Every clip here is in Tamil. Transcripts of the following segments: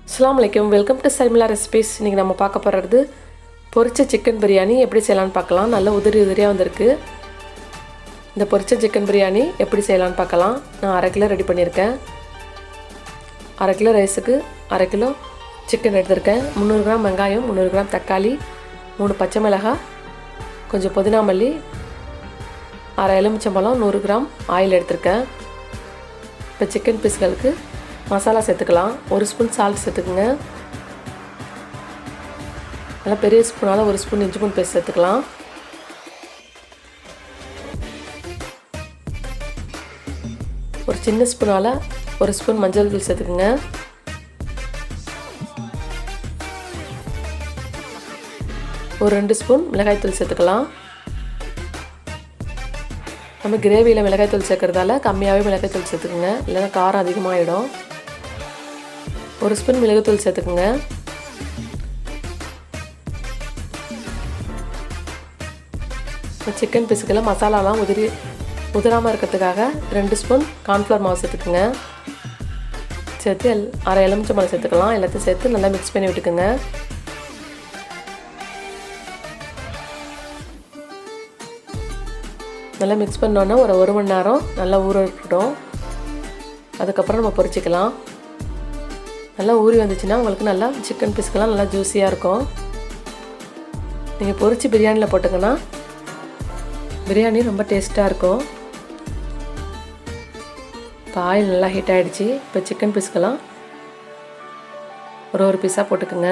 அஸ்ஸலாமு அலைக்கும். Welcome to Saimila recipes. இன்றைக்கி நம்ம பார்க்க போகிறது பொரிச்ச சிக்கன் பிரியாணி எப்படி செய்யலான்னு பார்க்கலாம். நல்லா உதிரியாக வந்திருக்கு. இந்த பொரிச்ச சிக்கன் பிரியாணி எப்படி செய்யலான்னு பார்க்கலாம். நான் 1/2 கிலோ ரெடி பண்ணியிருக்கேன். 1/2 கிலோ ரைஸுக்கு 1/2 கிலோ சிக்கன் எடுத்திருக்கேன். 300 கிராம் வெங்காயம், 300 கிராம் தக்காளி, 3 பச்சை மிளகாய், கொஞ்சம் புதினா மல்லி, 1/2 எலுமிச்சம்பழம், 100 கிராம் ஆயில் எடுத்திருக்கேன். இப்போ சிக்கன் பீஸ்களுக்கு மசாலா சேர்த்துக்கலாம். 1 ஸ்பூன் சால்ட் சேர்த்துக்குங்க. நல்லா பெரிய ஸ்பூனால் 1 ஸ்பூன் இஞ்சி பூண்டு பேஸ்ட் சேர்த்துக்கலாம். ஒரு சின்ன ஸ்பூனால் 1 ஸ்பூன் மஞ்சள் தூள் சேர்த்துக்குங்க. ஒரு 2 ஸ்பூன் மிளகாய்த்தூள் சேர்த்துக்கலாம். நம்ம கிரேவியில் மிளகாய்த்தூள் சேர்க்குறதால கம்மியாகவே மிளகாய்த்தூள் சேர்த்துக்குங்க, இல்லைன்னா காரம் அதிகமாகிடும். 1 ஸ்பூன் மிளகுத்தூள் சேர்த்துக்குங்க. சிக்கன் பீஸுக்கெல்லாம் மசாலாலாம் உதிராமல் இருக்கிறதுக்காக 2 ஸ்பூன் கார்ன்ஃப்ளவர் மாவு சேர்த்துக்குங்க. சேர்த்து 1/2 எலுமிச்சம்பழம் சேர்த்துக்கலாம். எல்லாத்தையும் சேர்த்து நல்லா மிக்ஸ் பண்ணி விட்டுக்குங்க. நல்லா மிக்ஸ் பண்ணோன்னா ஒரு 1 மணி நேரம் நல்லா ஊற இருக்கட்டும். அதுக்கப்புறம் நம்ம பொரிச்சிக்கலாம். நல்லா ஊறி வந்துச்சுன்னா உங்களுக்கு நல்லா சிக்கன் பீஸ்க்கெல்லாம் நல்லா ஜூஸியாக இருக்கும். நீங்கள் பொரிச்சு பிரியாணியில் போட்டுங்கன்னா பிரியாணி ரொம்ப டேஸ்ட்டாக இருக்கும். இப்போ ஆயில் நல்லா ஹீட் ஆகிடுச்சு. இப்போ சிக்கன் பீஸ்க்கெல்லாம் ஒரு பீஸாக போட்டுக்குங்க.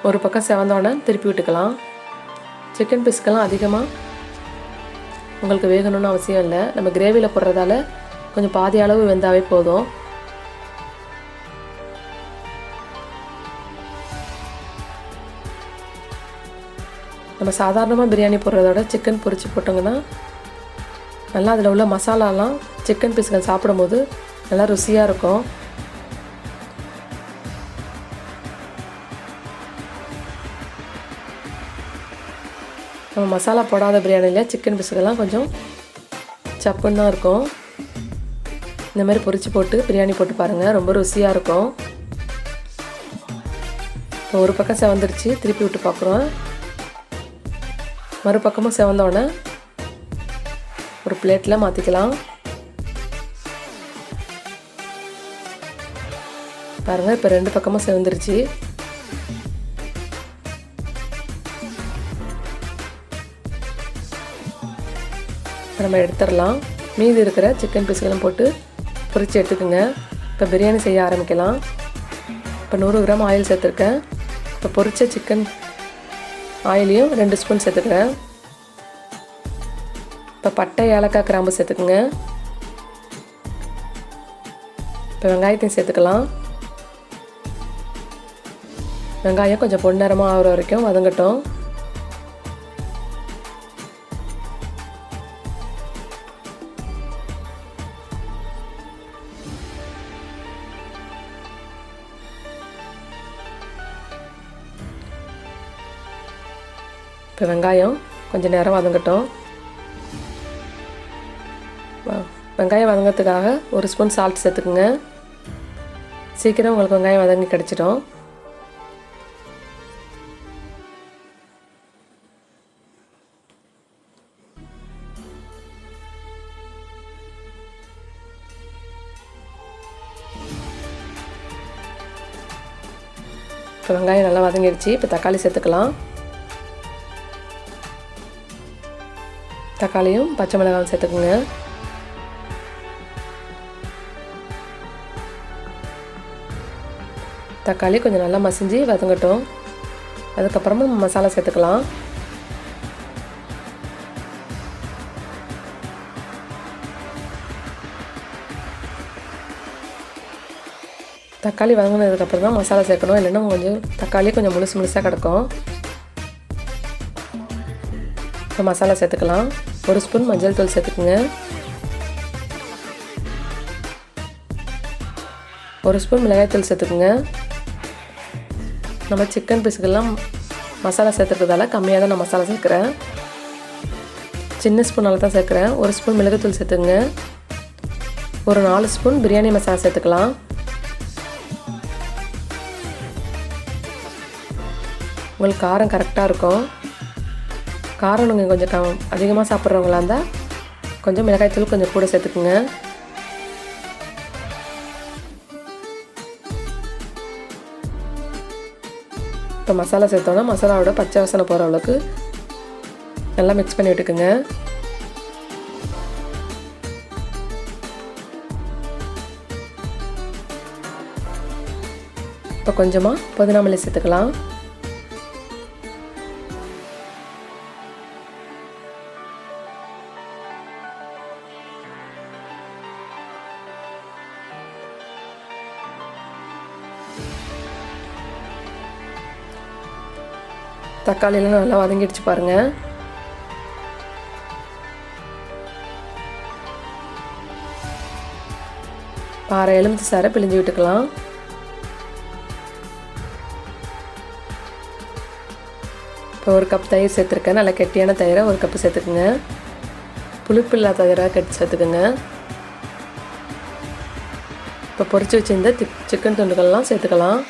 ஒரு பக்கம் செவந்தோடனே திருப்பி விட்டுக்கலாம். சிக்கன் பீஸ்க்கெல்லாம் அதிகமாக உங்களுக்கு வேகணும்னு அவசியம் இல்லை. நம்ம கிரேவியில் போடுறதால கொஞ்சம் பாதி அளவு வெந்தாவே போதும். நம்ம சாதாரணமாக பிரியாணி போடுறதோட சிக்கன் பொரிச்சு போட்டோங்கன்னா நல்லா அதில் உள்ள மசாலாலாம் சிக்கன் பீஸ்கள் சாப்பிடும்போது நல்லா ருசியாக இருக்கும். நம்ம மசாலா போடாத பிரியாணியில் சிக்கன் பீஸுக்கெல்லாம் கொஞ்சம் சப்புன்னு தான் இருக்கும். இந்த மாதிரி பொரிச்சு போட்டு பிரியாணி போட்டு பாருங்கள், ரொம்ப ருசியாக இருக்கும். இப்போ ஒரு பக்கம் செவந்துருச்சு, திருப்பி விட்டு பார்க்குறோம். மறுபக்கமும் செவந்தோடனே ஒரு பிளேட்டில் மாற்றிக்கலாம். பாருங்கள், இப்போ 2 பக்கமும் செவந்துருச்சு. நம்ம எடுத்துடலாம். மீதி இருக்கிற சிக்கன் பீஸ்களும் போட்டு பொரித்து எடுத்துக்கோங்க. இப்போ பிரியாணி செய்ய ஆரம்பிக்கலாம். இப்போ 100 கிராம் ஆயில் சேர்த்துருக்கேன். இப்போ பொரித்த சிக்கன் ஆயிலையும் 2 ஸ்பூன் சேர்த்துக்கிறேன். இப்போ பட்டை, ஏலக்காய், கிராம்பு சேர்த்துக்குங்க. இப்போ வெங்காயத்தையும் சேர்த்துக்கலாம். வெங்காயம் கொஞ்சம் பொன்னிறமாக ஆகிற வரைக்கும் வதங்கட்டும். இப்போ வெங்காயம் கொஞ்சம் நேரம் வதங்கட்டும். வெங்காயம் வதங்கிறதுக்காக 1 ஸ்பூன் சால்ட் சேர்த்துக்குங்க. சீக்கிரம் உங்களுக்கு வெங்காயம் வதங்கி கிடச்சிடும். இப்போ வெங்காயம் நல்லா வதங்கிடுச்சு. இப்போ தக்காளி சேர்த்துக்கலாம். தக்காளியும் பச்சை மிளகாயும் சேர்த்துக்குங்க. தக்காளி கொஞ்சம் நல்லா மசிஞ்சு வதங்கட்டும். அதுக்கப்புறமா மசாலா சேர்த்துக்கலாம். தக்காளி வதங்கினதுக்கப்புறம் தான் மசாலா சேர்க்கணும், இல்லைன்னா கொஞ்சம் தக்காளி கொஞ்சம் முழுசாக கிடக்கும். இப்போ மசாலா சேர்த்துக்கலாம். 1 ஸ்பூன் மஞ்சள் தூள் சேர்த்துக்குங்க. 1 ஸ்பூன் மிளகாய்த்தூள் சேர்த்துக்குங்க. நம்ம சிக்கன் பீஸுக்கெல்லாம் மசாலா சேர்த்துக்கிறதால கம்மியாக தான் நான் மசாலா சேர்க்குறேன். சின்ன ஸ்பூனால் தான் சேர்க்குறேன். 1 ஸ்பூன் மிளகுத்தூள் சேர்த்துக்குங்க. ஒரு 4 ஸ்பூன் பிரியாணி மசாலா சேர்த்துக்கலாம். உங்களுக்கு காரம் கரெக்டாக இருக்கும். காரம் நீங்கள் கொஞ்சம் அதிகமாக சாப்பிட்றவங்களா இருந்தால் கொஞ்சம் மிளகாய்த்தூள் கொஞ்சம் கூட சேர்த்துக்குங்க. இப்போ மசாலா சேர்த்தோன்னா மசாலாவோட பச்சை வாசனை போகிற அளவுக்கு நல்லா மிக்ஸ் பண்ணி விட்டுக்குங்க. இப்போ கொஞ்சமாக புதினா மல்லி சேர்த்துக்கலாம். தக்காளியெல்லாம் நல்லா வதங்கிடுச்சு பாருங்கள். அரை எலுமிச்சை சாறை பிழிஞ்சு விட்டுக்கலாம். இப்போ 1 கப் தயிர் சேர்த்துருக்கேன். நல்லா கெட்டியான தயிரை 1 கப்பு சேர்த்துக்குங்க. புளிப்பு இல்லாத தயிராக கட்டி சேர்த்துக்குங்க. இப்போ பொரிச்சு வச்சுருந்த சிக்கன் துண்டுகள்லாம் சேர்த்துக்கலாம்.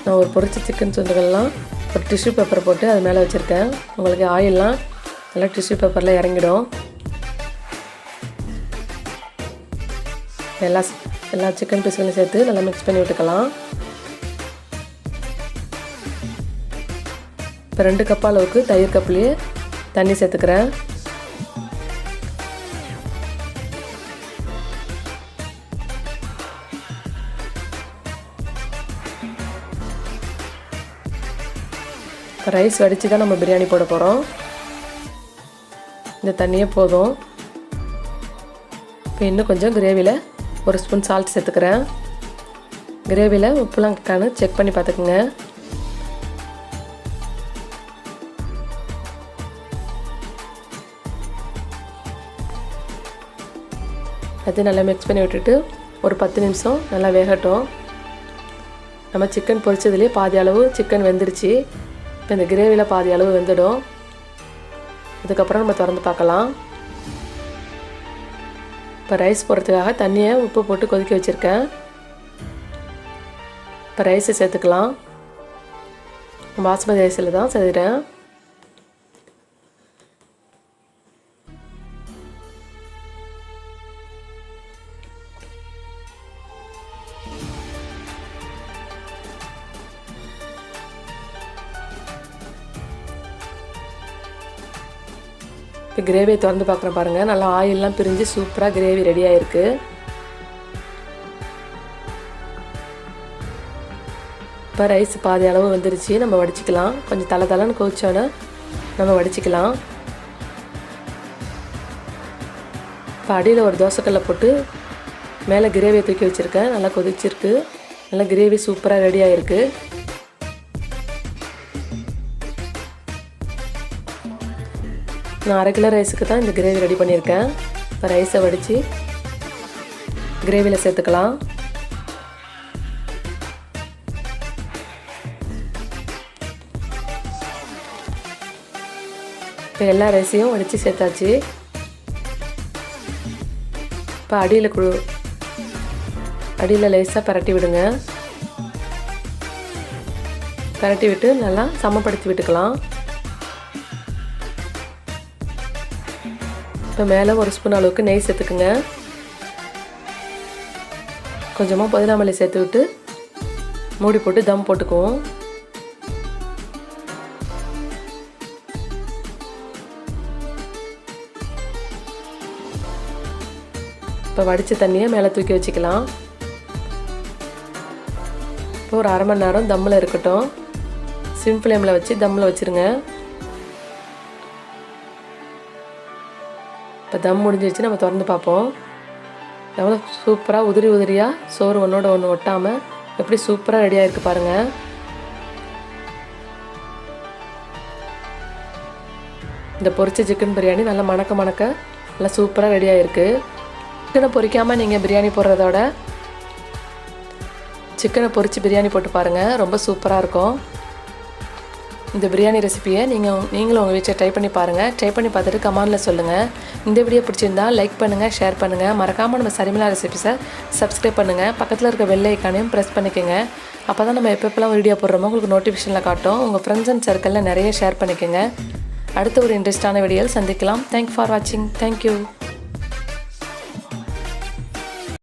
நான் ஒரு பொரிச்ச சிக்கன் துண்டுகள்லாம் ஒரு டிஷ்யூ பேப்பர் போட்டு அது மேலே வச்சுருக்கேன். உங்களுக்கு ஆயிலெலாம் நல்லா டிஷ்யூ பேப்பரில் இறங்கிடும். எல்லா சிக்கன் பீஸ்களையும் சேர்த்து நல்லா மிக்ஸ் பண்ணி விட்டுக்கலாம். இப்போ 2 கப் அளவுக்கு தயிர் கப்லேயே தண்ணி சேர்த்துக்கிறேன். இப்போ ரைஸ் வடித்து தான் நம்ம பிரியாணி போட போகிறோம். இந்த தண்ணியே போதும். இப்போ இன்னும் கொஞ்சம் கிரேவியில் 1 ஸ்பூன் சால்ட் சேர்த்துக்கிறேன். கிரேவியில் உப்புலாம் இருக்கான்னு செக் பண்ணி பார்த்துக்குங்க. அது நல்லா மிக்ஸ் பண்ணி விட்டுட்டு ஒரு 10 நிமிஷம் நல்லா வேகட்டும். நம்ம சிக்கன் பொரிச்சதுலேயே பாதி அளவு சிக்கன் வெந்துருச்சு. இப்போ இந்த கிரேவியில் பாதி அளவு வெந்துடும். இதுக்கப்புறம் நம்ம திறந்து பார்க்கலாம். இப்போ ரைஸ் போடுறதுக்காக தண்ணியை உப்பு போட்டு கொதிக்க வச்சுருக்கேன். இப்போ ரைஸை சேர்த்துக்கலாம். பாஸ்மதி ரைஸில் தான் செய்கிறேன். இப்போ கிரேவியை திறந்து பார்க்குறேன் பாருங்கள். நல்லா ஆயிலெலாம் பிரிஞ்சு சூப்பராக கிரேவி ரெடியாக இருக்குது. இப்போ ரைஸ் பாதி அளவு வந்துருச்சு. நம்ம வடிச்சிக்கலாம். கொஞ்சம் தலைன்னு கொதிச்சோன்னே நம்ம வடிச்சிக்கலாம். இப்போ அடியில் ஒரு தோசைக்கல்லை போட்டு மேலே கிரேவியை தூக்கி வச்சுருக்கேன். நல்லா கொதிச்சிருக்கு. நல்லா கிரேவி சூப்பராக ரெடியாக இருக்குது. நான் 1/2 கிலோ ரைஸுக்கு தான் இந்த கிரேவி ரெடி பண்ணியிருக்கேன். இப்போ ரைஸை வடித்து கிரேவியில் சேர்த்துக்கலாம். இப்போ எல்லா ரைஸையும் வடித்து சேர்த்தாச்சு. இப்போ அடியில் லேசாக பரட்டி விடுங்க. பரட்டி விட்டு நல்லா சமப்படுத்தி விட்டுக்கலாம். இப்போ மேலே 1 ஸ்பூன் அளவுக்கு நெய் சேர்த்துக்குங்க. கொஞ்சமாக புதினா மல்லி சேர்த்து விட்டு மூடி போட்டு தம் போட்டுக்குவோம். இப்போ வடித்த தண்ணியை மேலே தூக்கி வச்சுக்கலாம். இப்போ ஒரு 1/2 மணி நேரம் தம்மில் இருக்கட்டும். சிம் ஃப்ளேமில் வச்சு தம்மில் வச்சுருங்க. இப்போ தம் முடிஞ்சிருச்சு. நம்ம திறந்து பார்ப்போம். எவ்வளோ சூப்பராக உதிரியாக சோறு ஒன்றோட ஒன்று ஒட்டாமல் எப்படி சூப்பராக ரெடியாக இருக்குது பாருங்கள். இந்த பொரிச்ச சிக்கன் பிரியாணி நல்லா மணக்க நல்லா சூப்பராக ரெடியாக இருக்குது. சிக்கனை பொரிக்காமல் நீங்கள் பிரியாணி போடுறதோட சிக்கனை பொரித்து பிரியாணி போட்டு பாருங்கள். ரொம்ப சூப்பராக இருக்கும். இந்த பிரியாணி ரெசிபியை நீங்களும் உங்கள் வீட்டில் ட்ரை பண்ணி பாருங்கள். ட்ரை பண்ணி பார்த்துட்டு கமெண்டில் சொல்லுங்கள். இந்த வீடியோ பிடிச்சிருந்தா லைக் பண்ணுங்கள், ஷேர் பண்ணுங்கள். மறக்காமல் நம்ம சரிமிலா ரெசிபிஸை சப்ஸ்கிரைப் பண்ணுங்கள். பக்கத்தில் இருக்க பெல் ஐக்கானையும் ப்ரெஸ் பண்ணிக்கோங்க. அப்போ தான் நம்ம எப்பப்பெல்லாம் வீடியோ போடுறோமோ உங்களுக்கு நோட்டிஃபிகேஷனில் காட்டும். உங்கள் ஃப்ரெண்ட்ஸ் அண்ட் சர்க்கிளில் நிறைய ஷேர் பண்ணிக்கோங்க. அடுத்த ஒரு இன்ட்ரெஸ்டான வீடியோவில் சந்திக்கலாம். தேங்க்ஸ் ஃபார் வாட்சிங். தேங்க்யூ.